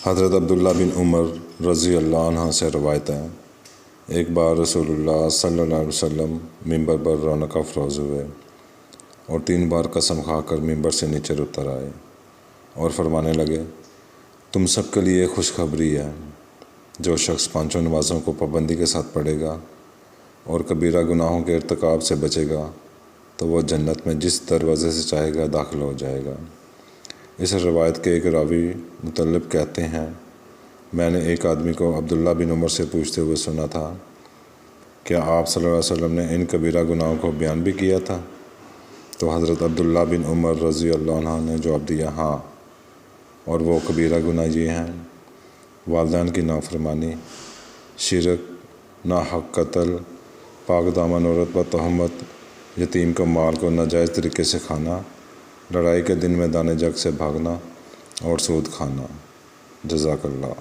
حضرت عبداللہ بن عمر رضی اللہ عنہ سے روایت ہے، ایک بار رسول اللہ صلی اللہ علیہ وسلم ممبر پر رونق افروز ہوئے اور 3 بار قسم کھا کر ممبر سے نیچے اتر آئے اور فرمانے لگے، تم سب کے لیے خوشخبری ہے، جو شخص 5 نمازوں کو پابندی کے ساتھ پڑھے گا اور کبیرہ گناہوں کے ارتکاب سے بچے گا تو وہ جنت میں جس دروازے سے چاہے گا داخل ہو جائے گا۔ اس روایت کے ایک راوی مطلب کہتے ہیں، میں نے ایک آدمی کو عبداللہ بن عمر سے پوچھتے ہوئے سنا تھا، کیا آپ صلی اللہ علیہ وسلم نے ان کبیرہ گناہوں کو بیان بھی کیا تھا؟ تو حضرت عبداللہ بن عمر رضی اللہ عنہ نے جواب دیا، ہاں، اور وہ کبیرہ گناہ یہ ہیں: والدین کی نافرمانی، شرک، ناحق قتل، پاک دامن عورت پر تہمت، یتیم کو مال کو ناجائز طریقے سے کھانا، لڑائی کے دن میں دانے جگ سے بھاگنا اور سود کھانا۔ جزاک اللہ۔